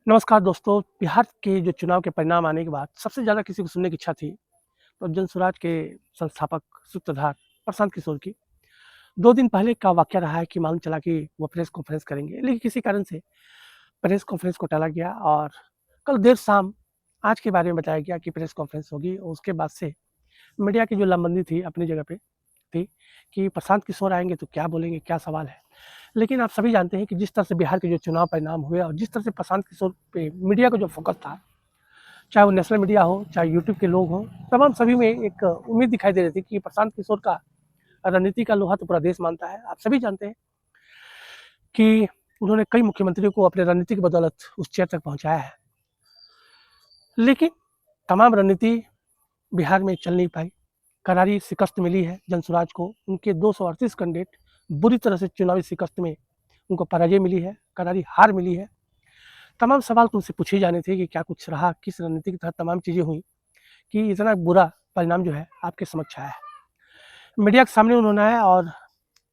नमस्कार दोस्तों, बिहार के जो चुनाव के परिणाम आने के बाद सबसे ज़्यादा किसी को सुनने की इच्छा थी, तो जनसुराज के संस्थापक सूत्रधार प्रशांत किशोर की। 2 दिन पहले का वाक़या रहा है कि मालूम चला कि वो प्रेस कॉन्फ्रेंस करेंगे, लेकिन किसी कारण से प्रेस कॉन्फ्रेंस को टाला गया और कल देर शाम आज के बारे में बताया गया कि प्रेस कॉन्फ्रेंस होगी और उसके बाद से मीडिया की जो लामबंदी थी अपनी जगह पे थी कि प्रशांत किशोर आएँगे तो क्या बोलेंगे, क्या सवाल है। लेकिन आप सभी जानते हैं कि जिस तरह से बिहार के जो चुनाव परिणाम हुए और जिस तरह से प्रशांत किशोर पे मीडिया का जो फ़ोकस था, चाहे वो नेशनल मीडिया हो, चाहे यूट्यूब के लोग हों, तमाम सभी में एक उम्मीद दिखाई दे रही थी कि प्रशांत किशोर का रणनीति का लोहा तो पूरा देश मानता है। आप सभी जानते हैं कि उन्होंने कई मुख्यमंत्रियों को अपने रणनीति की बदौलत उस चेयर तक पहुँचाया है। लेकिन तमाम रणनीति बिहार में चल नहीं पाई। करारी शिकस्त मिली है जनसुराज को। उनके 238 कैंडिडेट बुरी तरह से चुनावी शिकस्त में उनको पराजय मिली है, करारी हार मिली है। तमाम सवाल तो उनसे पूछे जाने थे कि क्या कुछ रहा, किस रणनीति के तहत तमाम चीज़ें हुई कि इतना बुरा परिणाम जो है आपके समक्ष आया है। मीडिया के सामने उन्होंने आया और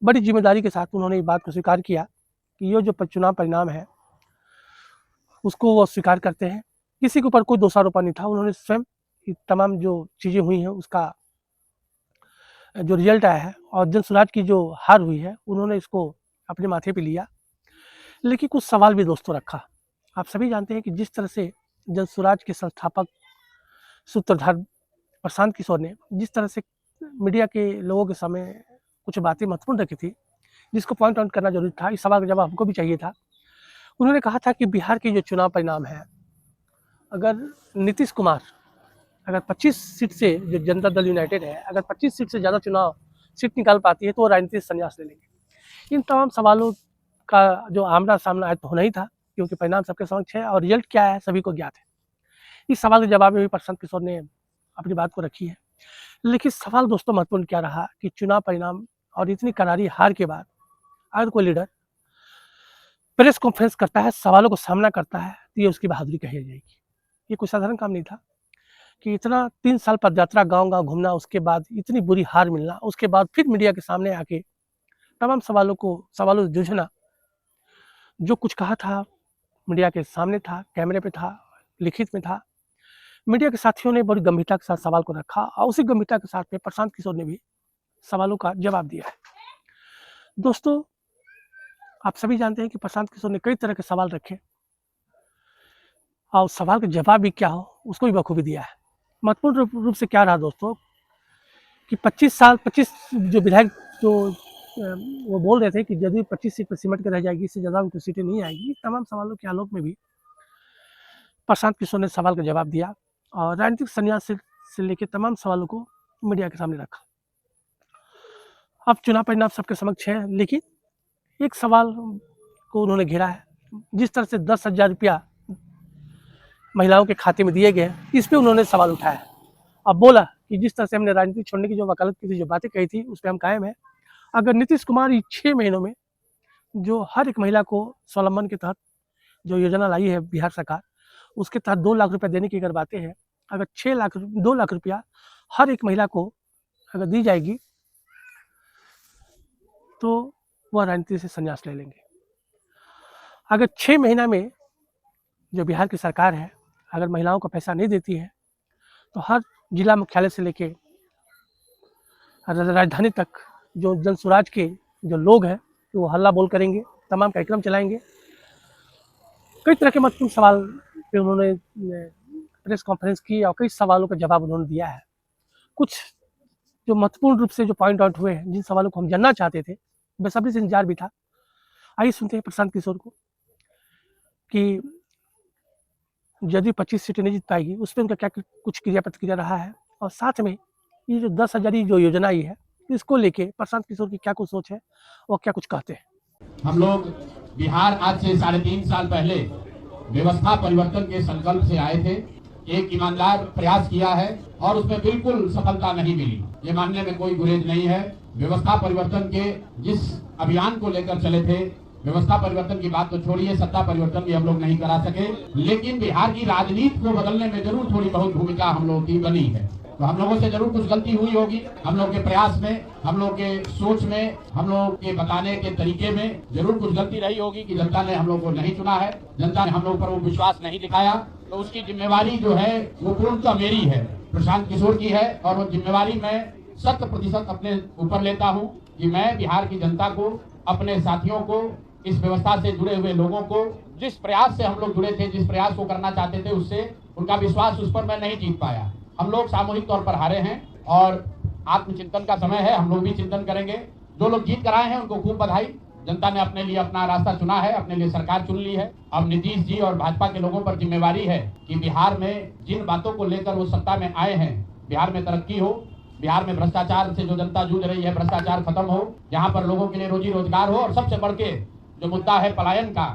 बड़ी ज़िम्मेदारी के साथ उन्होंने इस बात को स्वीकार किया कि ये जो चुनाव परिणाम है, उसको वो स्वीकार करते हैं। किसी के ऊपर कोई दोषारोपण नहीं था। उन्होंने स्वयं तमाम जो चीज़ें हुई हैं उसका जो रिजल्ट आया है और जनसुराज की जो हार हुई है, उन्होंने इसको अपने माथे पे लिया। लेकिन कुछ सवाल भी दोस्तों रखा। आप सभी जानते हैं कि जिस तरह से जनसुराज के संस्थापक सूत्रधार प्रशांत किशोर ने जिस तरह से मीडिया के लोगों के सामने कुछ बातें महत्वपूर्ण रखी थी, जिसको पॉइंट आउट करना ज़रूरी था। इस सवाल का जवाब हमको भी चाहिए था। उन्होंने कहा था कि बिहार के जो चुनाव परिणाम है, अगर नीतीश कुमार अगर 25 सीट से जो जनता दल यूनाइटेड है, अगर 25 सीट से ज़्यादा चुनाव सीट निकाल पाती है तो वो राजनीतिक संन्यास ले लेंगे। इन तमाम सवालों का जो आमना-सामना है तो होना ही था, क्योंकि परिणाम सबके समक्ष है और रिजल्ट क्या है सभी को ज्ञात है। इस सवाल के जवाब में भी प्रशांत किशोर ने अपनी बात को रखी है। लेकिन सवाल दोस्तों महत्वपूर्ण क्या रहा कि चुनाव परिणाम और इतनी करारी हार के बाद अगर कोई लीडर प्रेस कॉन्फ्रेंस करता है, सवालों को सामना करता है, तो ये उसकी बहादुरी कही जाएगी। ये कोई साधारण काम नहीं था कि इतना 3 साल पदयात्रा गाँव-गाँव घूमना, उसके बाद इतनी बुरी हार मिलना, उसके बाद फिर मीडिया के सामने आके तमाम सवालों से जूझना। जो कुछ कहा था, मीडिया के सामने था, कैमरे पे था, लिखित में था। मीडिया के साथियों ने बड़ी गंभीरता के साथ सवाल को रखा और उसी गंभीरता के साथ में प्रशांत किशोर ने भी सवालों का जवाब दिया है। दोस्तों, आप सभी जानते हैं कि प्रशांत किशोर ने कई तरह के सवाल रखे और सवाल का जवाब भी क्या हो, उसको भी बखूबी दिया है। महत्वपूर्ण रूप से क्या रहा दोस्तों कि 25 जो विधायक जो वो बोल रहे थे कि यदि 25 सीट पर सिमट के रह जाएगी, इससे ज़्यादा उनको सीटें नहीं आएगी। तमाम सवालों के आलोक में भी प्रशांत किशोर ने सवाल का जवाब दिया और राजनीतिक संन्यास से लेके तमाम सवालों को मीडिया के सामने रखा। अब चुनाव परिणाम सबके समक्ष है, लेकिन एक सवाल को उन्होंने घेरा है। जिस तरह से 10,000 रुपया महिलाओं के खाते में दिए गए, इस पे उन्होंने सवाल उठाया। अब बोला कि जिस तरह से हमने राजनीति छोड़ने की जो वकालत की थी, जो बातें कही थी, उस पे हम कायम हैं। अगर नीतीश कुमार ये 6 महीनों में जो हर एक महिला को स्वावलंबन के तहत जो योजना लाई है बिहार सरकार, उसके तहत 2 लाख रुपया देने की अगर बातें हैं, अगर 2 लाख रुपया हर एक महिला को अगर दी जाएगी, तो वह राजनीति से संन्यास ले लेंगे। अगर 6 महीना में जो बिहार की सरकार है, अगर महिलाओं को पैसा नहीं देती है, तो हर जिला मुख्यालय से लेके राजधानी तक जो जनसुराज के जो लोग हैं, वो हल्ला बोल करेंगे, तमाम कार्यक्रम चलाएँगे। कई तरह के महत्वपूर्ण सवाल पे उन्होंने प्रेस कॉन्फ्रेंस की और कई सवालों का जवाब उन्होंने दिया है। कुछ जो महत्वपूर्ण रूप से जो पॉइंट आउट हुए हैं, जिन सवालों को हम जानना चाहते थे, बेसब्री से इंतजार भी था। आइए सुनते हैं प्रशांत किशोर को कि यदि 25 सीटें नहीं जीत पाएगी, उस पे उनका क्या कुछ क्रिया-प्रतिक्रिया रहा है और साथ में ये जो 10,000 जो योजना आई है, इसको लेके प्रशांत किशोर की क्या कुछ सोच है और क्या कुछ कहते हैं। हम लोग बिहार आज से 3.5 साल पहले व्यवस्था परिवर्तन के संकल्प से आए थे। एक ईमानदार प्रयास किया है और उसमें बिल्कुल सफलता नहीं मिली, ये मानने में कोई गुरेज नहीं है। व्यवस्था परिवर्तन के जिस अभियान को लेकर चले थे, व्यवस्था परिवर्तन की बात तो छोड़िए, सत्ता परिवर्तन भी हम लोग नहीं करा सके, लेकिन बिहार की राजनीति को बदलने में जरूर थोड़ी बहुत भूमिका हम लोगों की बनी है। तो हम लोगों से जरूर कुछ गलती हुई होगी। हम लोग के प्रयास में, हम लोग के सोच में, हम लोग के बताने के तरीके में जरूर कुछ गलती रही होगी कि जनता ने हम लोग को नहीं चुना है, जनता ने हम लोग पर वो विश्वास नहीं दिखाया। तो उसकी जिम्मेवारी जो है वो पूर्णतः मेरी है, प्रशांत किशोर की है। और वो जिम्मेवारी मैं 100% अपने ऊपर लेता हूँ कि मैं बिहार की जनता को, अपने साथियों को, इस व्यवस्था से जुड़े हुए लोगों को, जिस प्रयास से हम लोग जुड़े थे, जिस प्रयास को करना चाहते थे, उससे उनका विश्वास उस पर मैं नहीं जीत पाया। हम लोग सामूहिक तौर पर हारे हैं और आत्मचिंतन का समय है। हम लोग भी चिंतन करेंगे। जो लोग जीत कर आए हैं उनको खूब बधाई। जनता ने अपने लिए अपना रास्ता चुना है, अपने लिए सरकार चुन ली है। अब नीतीश जी और भाजपा के लोगों पर जिम्मेवारी है कि बिहार में जिन बातों को लेकर वो सत्ता में आए हैं, बिहार में तरक्की हो, बिहार में भ्रष्टाचार से जो जनता जूझ रही है, भ्रष्टाचार खत्म हो, यहाँ पर लोगों के लिए रोजी रोजगार हो, और सबसे बढ़ के जो मुद्दा है पलायन का,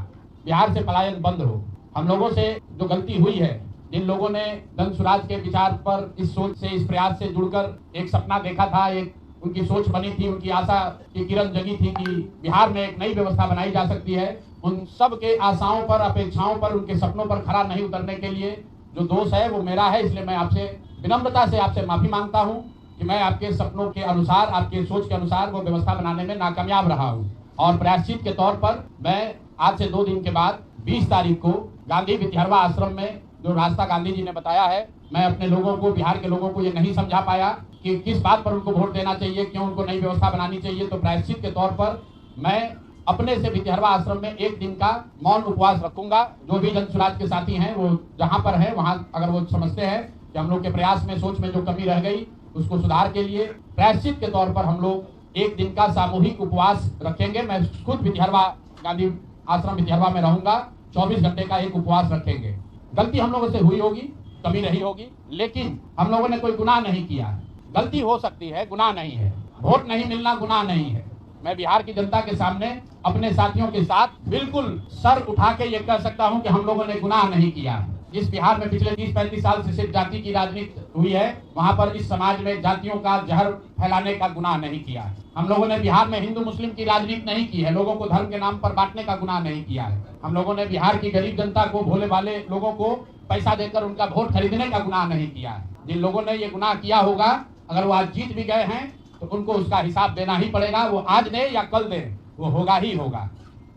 बिहार से पलायन बंद हो। हम लोगों से जो गलती हुई है, जिन लोगों ने जन स्वराज के विचार पर, इस सोच से, इस प्रयास से जुड़कर एक सपना देखा था, एक उनकी सोच बनी थी, उनकी आशा की किरण जगी थी कि बिहार में एक नई व्यवस्था बनाई जा सकती है, उन सब के आशाओं पर, अपेक्षाओं पर, उनके सपनों पर खरा नहीं उतरने के लिए जो दोष है वो मेरा है। इसलिए मैं आपसे विनम्रता से आपसे माफी मांगता हूँ कि मैं आपके सपनों के अनुसार, आपके सोच के अनुसार वो व्यवस्था बनाने में नाकामयाब रहा हूँ। और प्रायश्चित के तौर पर मैं आज से 2 दिन के बाद 20 तारीख को गांधी विद्यारवा आश्रम में जो रास्ता गांधी जी ने बताया है, मैं अपने लोगों को, बिहार के लोगों को ये नहीं समझा पाया कि किस बात पर उनको वोट देना चाहिए, क्यों उनको नई व्यवस्था बनानी चाहिए। तो प्रायश्चित के तौर पर मैं अपने से विद्यारवा आश्रम में 1 दिन का मौन उपवास रखूंगा। जो भी जन स्वराज के साथी हैं वो जहाँ पर है वहाँ, अगर वो समझते हैं कि हम लोग के प्रयास में, सोच में जो कमी रह गई, उसको सुधार के लिए प्रायश्चित के तौर पर हम लोग 1 दिन का सामूहिक उपवास रखेंगे। मैं खुद विद्यारवा, गांधी आश्रम विद्यारवा में रहूंगा। 24 घंटे का एक उपवास रखेंगे। गलती हम लोगों से हुई होगी, कमी रही होगी, लेकिन हम लोगों ने कोई गुनाह नहीं किया। गलती हो सकती है, गुनाह नहीं है। वोट नहीं मिलना गुनाह नहीं है। मैं बिहार की जनता के सामने अपने साथियों के साथ बिल्कुल सर उठा के ये कह सकता हूं कि हम लोगों ने गुनाह नहीं किया। जिस बिहार में पिछले 30-35 साल से सिर्फ जाति की राजनीति हुई है, वहां पर इस समाज में जातियों का जहर फैलाने का गुनाह नहीं किया है। हम लोगों ने बिहार में हिंदू मुस्लिम की राजनीति नहीं की है, लोगों को धर्म के नाम पर बांटने का गुनाह नहीं किया है। हम लोगों ने बिहार की गरीब जनता को, भोले वाले लोगों को पैसा देकर उनका वोट खरीदने का गुनाह नहीं किया है। जिन लोगों ने ये गुनाह किया होगा, अगर वो आज जीत भी गए हैं तो उनको उसका हिसाब देना ही पड़ेगा। वो आज दे या कल दे, वो होगा ही होगा।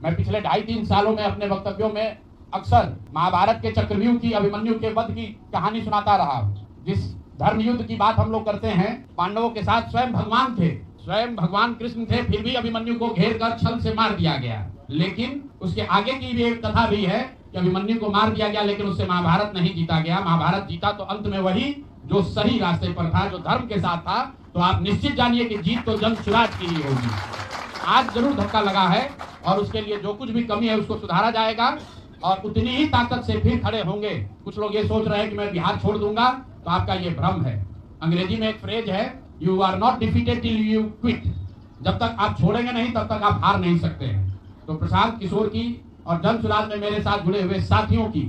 मैं पिछले 2.5-3 सालों में अपने वक्तव्यों में अक्सर महाभारत के चक्रव्यूह की, अभिमन्यु के वध की कहानी सुनाता रहा हूँ। जिस धर्म युद्ध की बात हम लोग करते हैं, पांडवों के साथ स्वयं भगवान थे, स्वयं भगवान कृष्ण थे, फिर भी अभिमन्यु को घेर कर छल से मार दिया गया। लेकिन उसके आगे की भी एक कथा भी है कि अभिमन्यु को मार दिया गया, लेकिन उससे महाभारत नहीं जीता गया। महाभारत जीता तो अंत में वही जो सही रास्ते पर था, जो धर्म के साथ था। तो आप निश्चित जानिए कि जीत तो जन स्वराज की ही होगी। आज जरूर धक्का लगा है और उसके लिए जो कुछ भी कमी है उसको सुधारा जाएगा और उतनी ही ताकत से फिर खड़े होंगे। कुछ लोग ये सोच रहे हैं कि मैं बिहार छोड़ दूंगा, तो आपका ये भ्रम है। अंग्रेजी में एक फ्रेज है, you are not defeated till you quit. जब तक आप छोड़ेंगे नहीं तब तक आप हार नहीं सकते हैं। तो प्रशांत किशोर की और जन स्वराज में मेरे साथ जुड़े हुए साथियों की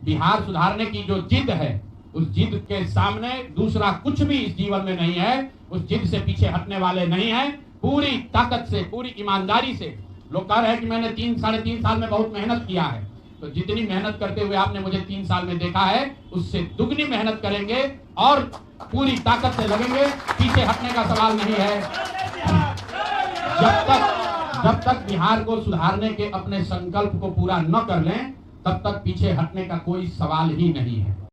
बिहार सुधारने की जो जिद है, उस जिद के सामने दूसरा कुछ भी इस जीवन में नहीं है। उस जिद से पीछे हटने वाले नहीं है। पूरी ताकत से, पूरी ईमानदारी से। लोग कह रहे हैं कि मैंने 3-3.5 साल में बहुत मेहनत किया है, तो जितनी मेहनत करते हुए आपने मुझे 3 साल में देखा है, उससे दुगनी मेहनत करेंगे और पूरी ताकत से लगेंगे। पीछे हटने का सवाल नहीं है। जब तक बिहार को सुधारने के अपने संकल्प को पूरा न कर लें, तब तक पीछे हटने का कोई सवाल ही नहीं है।